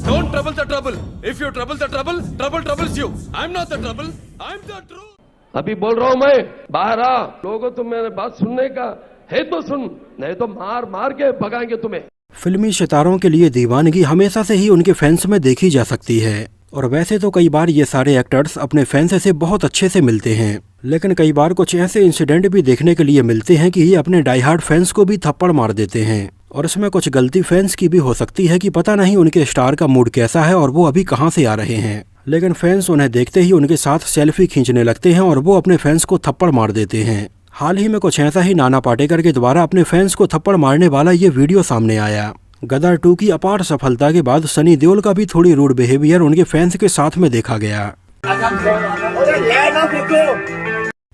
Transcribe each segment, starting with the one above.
Don't trouble the trouble. If you trouble the trouble, trouble troubles you. I'm not the trouble. I'm the truth. अभी बोल रहा हूं मैं, बाहर आ। लोगों तुम मेरे बात सुनने का है तो सुन, नहीं तो मार मार के भगाएंगे तुम्हें। फिल्मी सितारों के लिए दीवानगी हमेशा से ही उनके फैंस में देखी जा सकती है, और वैसे तो कई बार ये सारे एक्टर्स अपने फैंस से बहुत अच्छे से मिलते हैं, लेकिन कई बार कुछ ऐसे इंसिडेंट भी देखने के लिए मिलते हैं कि ये अपने डाई हार्ड फैंस को भी थप्पड़ मार देते हैं। और इसमें कुछ गलती फैंस की भी हो सकती है कि पता नहीं उनके स्टार का मूड कैसा है और वो अभी कहाँ से आ रहे हैं, लेकिन फैंस उन्हें देखते ही उनके साथ सेल्फी खींचने लगते हैं और वो अपने फैंस को थप्पड़ मार देते हैं। हाल ही में कुछ ऐसा ही नाना पाटेकर के द्वारा अपने फैंस को थप्पड़ मारने वाला ये वीडियो सामने आया। गदर 2 की अपार सफलता के बाद सनी देओल का भी थोड़ी रूड बिहेवियर उनके फैंस के साथ में देखा गया।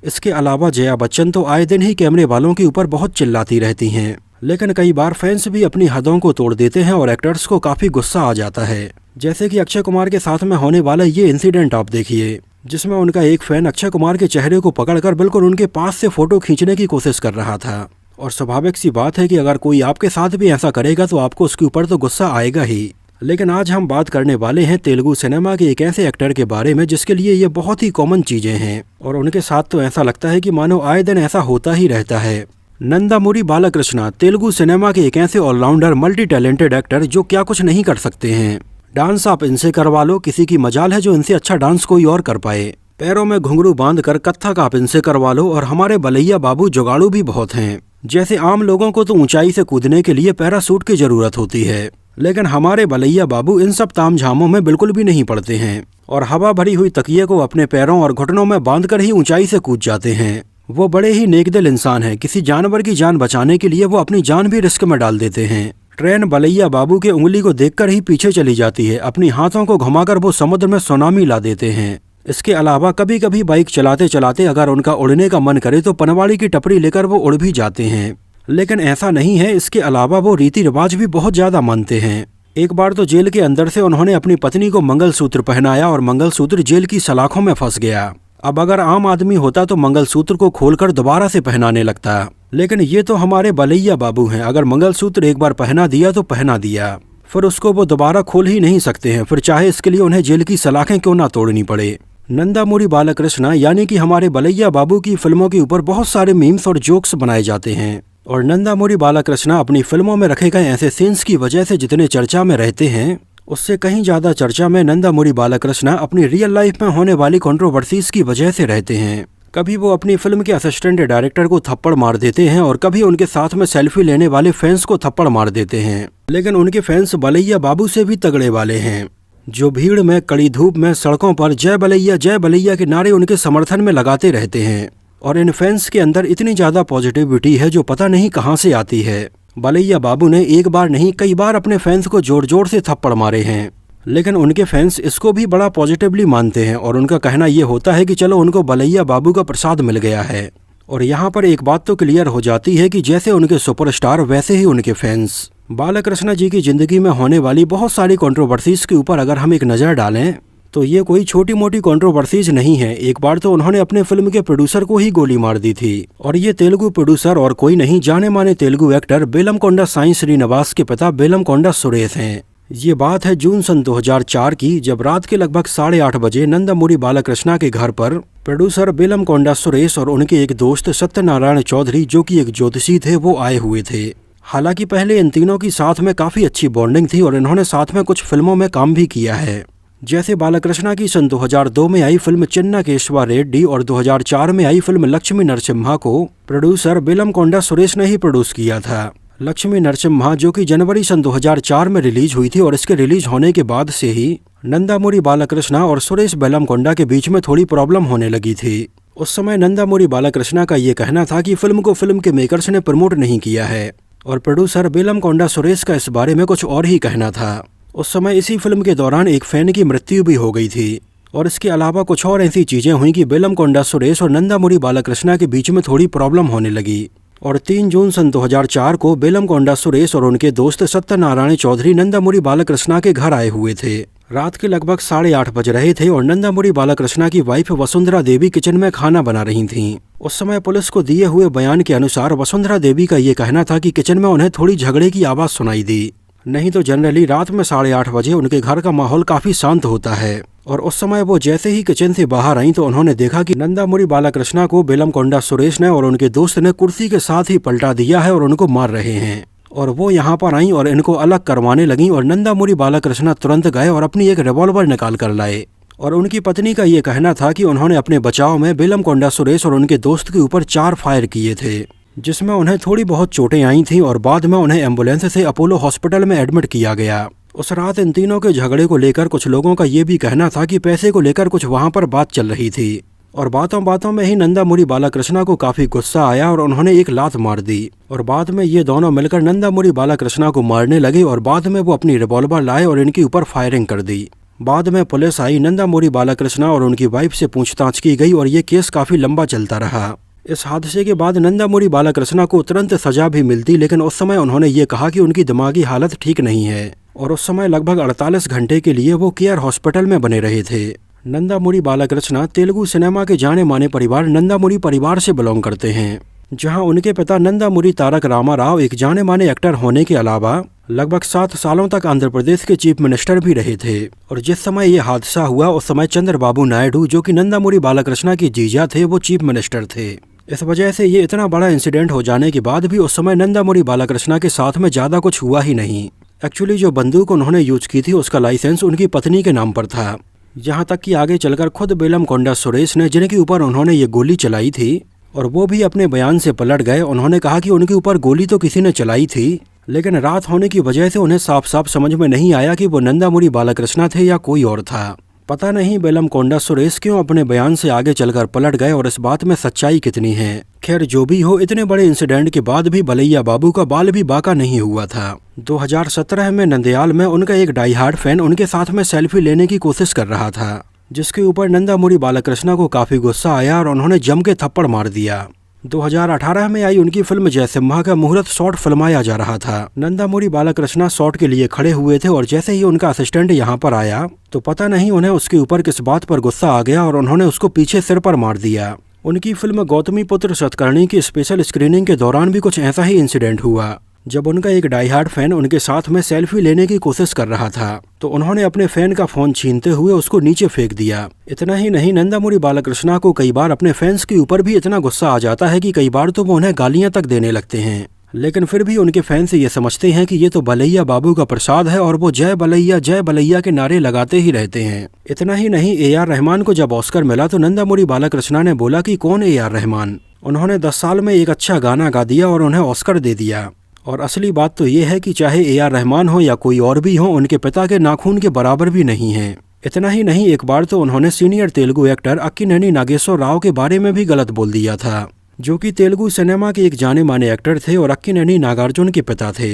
इसके अलावा जया बच्चन तो आए दिन ही कैमरे वालों के ऊपर बहुत चिल्लाती रहती हैं, लेकिन कई बार फैंस भी अपनी हदों को तोड़ देते हैं और एक्टर्स को काफी गुस्सा आ जाता है। जैसे कि अक्षय कुमार के साथ में होने वाला ये इंसिडेंट आप देखिए, जिसमें उनका एक फैन अक्षय कुमार के चेहरे को पकड़कर बिल्कुल उनके पास से फोटो खींचने की कोशिश कर रहा था। और स्वाभाविक सी बात है कि अगर कोई आपके साथ भी ऐसा करेगा तो आपको उसके ऊपर तो गुस्सा आएगा ही। लेकिन आज हम बात करने वाले हैं तेलुगु सिनेमा के एक ऐसे एक्टर के बारे में जिसके लिए ये बहुत ही कॉमन चीजें हैं, और उनके साथ तो ऐसा लगता है कि मानो आए दिन ऐसा होता ही रहता है। नंदामुरी बालाकृष्णा तेलुगु सिनेमा के एक ऐसे ऑलराउंडर मल्टी टैलेंटेड एक्टर जो क्या कुछ नहीं कर सकते हैं। डांस आप इनसे करवा लो, किसी की मजाल है जो इनसे अच्छा डांस कोई और कर पाए। पैरों में घुंघरू बांधकर कत्थक आप इनसे करवा लो, और हमारे बलैया बाबू जुगाड़ू भी बहुत हैं। जैसे आम लोगों को तो ऊंचाई से कूदने के लिए पैरासूट की जरूरत होती है, लेकिन हमारे बलैया बाबू इन सब तामझामों में बिल्कुल भी नहीं पड़ते हैं, और हवा भरी हुई तकिए को अपने पैरों और घुटनों में बांधकर ही ऊंचाई से कूद जाते हैं। वो बड़े ही नेकदिल इंसान हैं। किसी जानवर की जान बचाने के लिए वो अपनी जान भी रिस्क में डाल देते हैं। ट्रेन बलैया बाबू के उंगली को देखकर ही पीछे चली जाती है। अपनी हाथों को घुमाकर वो समुद्र में सुनामी ला देते हैं। इसके अलावा कभी कभी बाइक चलाते चलाते अगर उनका उड़ने का मन करे तो पनवाड़ी की टपरी लेकर वो उड़ भी जाते हैं, लेकिन ऐसा नहीं है। इसके अलावा वो रीति रिवाज भी बहुत ज्यादा मानते हैं। एक बार तो जेल के अंदर से उन्होंने अपनी पत्नी को मंगलसूत्र पहनाया और मंगलसूत्र जेल की सलाखों में फंस गया। अब अगर आम आदमी होता तो मंगलसूत्र को खोलकर दोबारा से पहनाने लगता, लेकिन ये तो हमारे बलैया बाबू हैं। अगर मंगलसूत्र एक बार पहना दिया तो पहना दिया, फिर उसको वो दोबारा खोल ही नहीं सकते हैं, फिर चाहे इसके लिए उन्हें जेल की सलाखें क्यों ना तोड़नी पड़े। नंदामुरी बालाकृष्णा यानी कि हमारे बलैया बाबू की फिल्मों के ऊपर बहुत सारे मीम्स और जोक्स बनाए जाते हैं, और नंदामुरी बालाकृष्णा अपनी फिल्मों में रखे गए ऐसे सीन्स की वजह से जितने चर्चा में रहते हैं, उससे कहीं ज्यादा चर्चा में नंदामुरी बालाकृष्णा अपनी रियल लाइफ में होने वाली कंट्रोवर्सीज की वजह से रहते हैं। कभी वो अपनी फिल्म के असिस्टेंट डायरेक्टर को थप्पड़ मार देते हैं, और कभी उनके साथ में सेल्फी लेने वाले फैंस को थप्पड़ मार देते हैं। लेकिन उनके फैंस बलैया बाबू से भी तगड़े वाले हैं, जो भीड़ में कड़ी धूप में सड़कों पर जय बलैया के नारे उनके समर्थन में लगाते रहते हैं। और इन फैंस के अंदर इतनी ज्यादा पॉजिटिविटी है जो पता नहीं कहाँ से आती है। बलैया बाबू ने एक बार नहीं कई बार अपने फैंस को जोर जोर से थप्पड़ मारे हैं, लेकिन उनके फैंस इसको भी बड़ा पॉजिटिवली मानते हैं, और उनका कहना ये होता है कि चलो उनको बलैया बाबू का प्रसाद मिल गया है। और यहाँ पर एक बात तो क्लियर हो जाती है कि जैसे उनके सुपरस्टार वैसे ही उनके फैंस। बालाकृष्णा जी की जिंदगी में होने वाली बहुत सारी कंट्रोवर्सीज के ऊपर अगर हम एक नज़र डालें तो ये कोई छोटी मोटी कंट्रोवर्सीज नहीं है। एक बार तो उन्होंने अपने फिल्म के प्रोड्यूसर को ही गोली मार दी थी, और ये तेलुगु प्रोड्यूसर और कोई नहीं, जाने माने तेलुगु एक्टर बेलमकोंडा साई श्रीनिवास के पिता बेलमकोंडा सुरेश हैं। ये बात है जून सन 2004 की, जब रात के लगभग 8:30 बजे नंदामुरी बालाकृष्णा के घर पर प्रोड्यूसर बेलमकोंडा सुरेश और उनके एक दोस्त सत्यनारायण चौधरी जो कि एक ज्योतिषी थे वो आए हुए थे। हालांकि पहले इन तीनों की साथ में काफी अच्छी बॉन्डिंग थी और इन्होंने साथ में कुछ फिल्मों में काम भी किया है। जैसे बालाकृष्णा की सन 2002 में आई फिल्म चिन्ना केशवा रेड्डी और 2004 में आई फिल्म लक्ष्मी नरसिम्हा को प्रोड्यूसर बेलमकोंडा सुरेश ने ही प्रोड्यूस किया था। लक्ष्मी नरसिम्हा जो कि जनवरी सन 2004 में रिलीज हुई थी, और इसके रिलीज होने के बाद से ही नंदामुरी बालाकृष्णा और सुरेश बेलमकोंडा के बीच में थोड़ी प्रॉब्लम होने लगी थी। उस समय नंदामुरी बालाकृष्णा का ये कहना था कि फिल्म को फिल्म के मेकर्स ने प्रमोट नहीं किया है, और प्रोड्यूसर बेलमकोंडा सुरेश का इस बारे में कुछ और ही कहना था। उस समय इसी फिल्म के दौरान एक फैन की मृत्यु भी हो गई थी, और इसके अलावा कुछ और ऐसी चीजें हुई कि बेलमकोंडा सुरेश और नंदामुरी बालाकृष्णा के बीच में थोड़ी प्रॉब्लम होने लगी। और 3 जून सन 2004 को बेलमकोंडा सुरेश और उनके दोस्त सत्यनारायण चौधरी नंदामुरी बालाकृष्णा के घर आए हुए थे। रात के लगभग 8:30 बज रहे थे और नंदामुरी बालाकृष्णा की वाइफ वसुंधरा देवी किचन में खाना बना रही थीं। उस समय पुलिस को दिए हुए बयान के अनुसार वसुंधरा देवी का ये कहना था कि किचन में उन्हें थोड़ी झगड़े की आवाज सुनाई दी। नहीं तो जनरली रात में 8:30 बजे उनके घर का माहौल काफी शांत होता है। और उस समय वो जैसे ही किचन से बाहर आई तो उन्होंने देखा कि नंदामुरी बालाकृष्णा को बेलमकोंडा सुरेश ने और उनके दोस्त ने कुर्सी के साथ ही पलटा दिया है और उनको मार रहे हैं। और वो यहाँ पर आई और इनको अलग करवाने लगी और नंदामुरी बालाकृष्णा तुरंत गए और अपनी एक रिवॉल्वर निकाल कर लाए। और उनकी पत्नी का ये कहना था कि उन्होंने अपने बचाव में बेलमकोंडा सुरेश और उनके दोस्त के ऊपर 4 फायर किए थे, जिसमें उन्हें थोड़ी बहुत चोटें आई थीं और बाद में उन्हें एम्बुलेंस से अपोलो हॉस्पिटल में एडमिट किया गया। उस रात इन तीनों के झगड़े को लेकर कुछ लोगों का ये भी कहना था कि पैसे को लेकर कुछ वहां पर बात चल रही थी। और बातों बातों में ही नंदामुरी बालाकृष्णा को काफी गुस्सा आया और उन्होंने एक लात मार दी। और बाद में ये दोनों मिलकर नंदामुरी बालाकृष्णा को मारने लगे और बाद में वो अपनी रिवॉल्वर लाए और इनके ऊपर फायरिंग कर दी। बाद में पुलिस आई, नंदामुरी बालाकृष्णा और उनकी वाइफ से पूछताछ की गई और ये केस काफी लंबा चलता रहा। इस हादसे के बाद नंदामुरी बालाकृष्णा को तुरंत सजा भी मिलती, लेकिन उस समय उन्होंने ये कहा कि उनकी दिमागी हालत ठीक नहीं है और उस समय लगभग 48 घंटे के लिए वो केयर हॉस्पिटल में बने रहे थे। नंदामुरी बालाकृष्णा तेलुगु सिनेमा के जाने माने परिवार नंदामुरी परिवार से बिलोंग करते हैं, जहां उनके पिता नंदामुरी तारक रामा राव एक जाने माने एक्टर होने के अलावा लगभग 7 सालों तक आंध्र प्रदेश के चीफ मिनिस्टर भी रहे थे। और जिस समय ये हादसा हुआ उस समय चंद्रबाबू नायडू, जो कि नंदामुरी बालाकृष्णा की जीजा थे, वो चीफ मिनिस्टर थे। इस वजह से ये इतना बड़ा इंसिडेंट हो जाने के बाद भी उस समय नंदामुरी बालाकृष्णा के साथ में ज्यादा कुछ हुआ ही नहीं। एक्चुअली जो बंदूक उन्होंने यूज की थी उसका लाइसेंस उनकी पत्नी के नाम पर था। यहाँ तक कि आगे चलकर खुद बेलमकोंडा सुरेश ने, जिनके ऊपर उन्होंने ये गोली चलाई थी, और वो भी अपने बयान से पलट गए। उन्होंने कहा कि उनके ऊपर गोली तो किसी ने चलाई थी, लेकिन रात होने की वजह से उन्हें साफ साफ समझ में नहीं आया कि वो नंदामुरी बालाकृष्णा थे या कोई और था। पता नहीं बेलमकोंडा सुरेश क्यों अपने बयान से आगे चलकर पलट गए और इस बात में सच्चाई कितनी है। खैर जो भी हो, इतने बड़े इंसिडेंट के बाद भी बलैया बाबू का बाल भी बाका नहीं हुआ था। 2017 में नंदयाल में उनका एक डाई हार्ड फैन उनके साथ में सेल्फी लेने की कोशिश कर रहा था, जिसके ऊपर नंदामुरी बालाकृष्णा को काफी गुस्सा आया और उन्होंने जम के थप्पड़ मार दिया। 2018 में आई उनकी फिल्म जयसिम्हा का मुहूर्त शॉट फिल्माया जा रहा था। नंदामुरी बालाकृष्णा शॉट के लिए खड़े हुए थे और जैसे ही उनका असिस्टेंट यहाँ पर आया तो पता नहीं उन्हें उसके ऊपर किस बात पर गुस्सा आ गया और उन्होंने उसको पीछे सिर पर मार दिया। उनकी फिल्म गौतमी पुत्र सतकर्णी की स्पेशल स्क्रीनिंग के दौरान भी कुछ ऐसा ही इंसिडेंट हुआ, जब उनका एक डाई हार्ड फैन उनके साथ में सेल्फी लेने की कोशिश कर रहा था तो उन्होंने अपने फैन का फोन छीनते हुए उसको नीचे फेंक दिया। इतना ही नहीं, नंदामुरी बालाकृष्णा को कई बार अपने फैंस के ऊपर भी इतना गुस्सा आ जाता है कि कई बार तो वो उन्हें गालियां तक देने लगते हैं, लेकिन फिर भी उनके फैंस ये समझते हैं कि ये तो बलैया बाबू का प्रसाद है और वो जय बलैया के नारे लगाते ही रहते हैं। इतना ही नहीं, AR रहमान को जब ऑस्कर मिला तो नंदामुरी बालाकृष्णा ने बोला कि कौन AR रहमान। उन्होंने 10 साल में एक अच्छा गाना गा दिया और उन्हें ऑस्कर दे दिया। और असली बात तो ये है कि चाहे AR रहमान हो या कोई और भी हो, उनके पिता के नाखून के बराबर भी नहीं है। इतना ही नहीं, एक बार तो उन्होंने सीनियर तेलुगु एक्टर अक्किनेनी नागेश्वर राव के बारे में भी गलत बोल दिया था, जो कि तेलुगु सिनेमा के एक जाने माने एक्टर थे और अक्किनेनी नागार्जुन के पिता थे।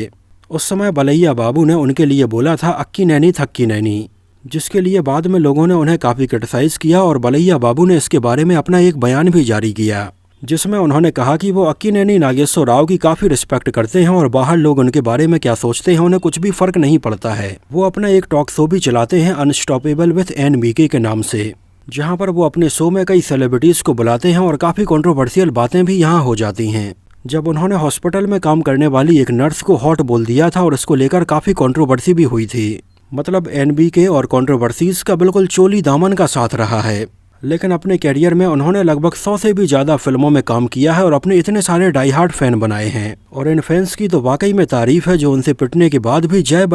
उस समय बलैया बाबू ने उनके लिए बोला था अक्किनेनी थक्किनेनी, जिसके लिए बाद में लोगों ने उन्हें काफ़ी क्रिटिसाइज किया और बलैया बाबू ने इसके बारे में अपना एक बयान भी जारी किया, जिसमें उन्होंने कहा कि वो अक्किनेनी नागेश्वर राव की काफ़ी रिस्पेक्ट करते हैं और बाहर लोग उनके बारे में क्या सोचते हैं उन्हें कुछ भी फर्क नहीं पड़ता है। वो अपना एक टॉक शो भी चलाते हैं अनस्टॉपेबल विथ NBK के नाम से, जहां पर वो अपने शो में कई सेलिब्रिटीज़ को बुलाते हैं और काफ़ी कंट्रोवर्शियल बातें भी यहाँ हो जाती हैं। जब उन्होंने हॉस्पिटल में काम करने वाली एक नर्स को हॉट बोल दिया था और इसको लेकर काफ़ी कंट्रोवर्सी भी हुई थी। मतलब NBK और कंट्रोवर्सीज का बिल्कुल चोली दामन का साथ रहा है। लेकिन अपने कैरियर में उन्होंने लगभग 100 से भी ज़्यादा फिल्मों में काम किया है और अपने इतने सारे डाई हार्ड फैन बनाए हैं। और इन फैंस की तो वाकई में तारीफ है, जो उनसे पिटने के बाद भी जय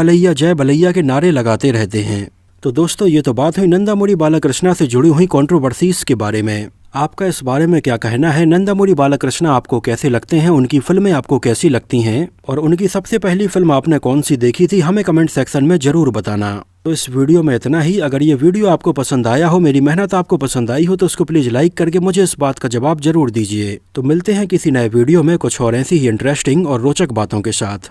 बलैया के नारे लगाते रहते हैं। तो दोस्तों, ये तो बात हुई नंदामुरी बालाकृष्णा से जुड़ी हुई कंट्रोवर्सीज के बारे में। आपका इस बारे में क्या कहना है? नंदामुरी बालाकृष्णा आपको कैसे लगते हैं? उनकी फिल्में आपको कैसी लगती हैं? और उनकी सबसे पहली फिल्म आपने कौन सी देखी थी? हमें कमेंट सेक्शन में जरूर बताना। तो इस वीडियो में इतना ही। अगर ये वीडियो आपको पसंद आया हो, मेरी मेहनत आपको पसंद आई हो, तो उसको प्लीज लाइक करके मुझे इस बात का जवाब जरूर दीजिए। तो मिलते हैं किसी नए वीडियो में कुछ और ऐसी ही इंटरेस्टिंग और रोचक बातों के साथ।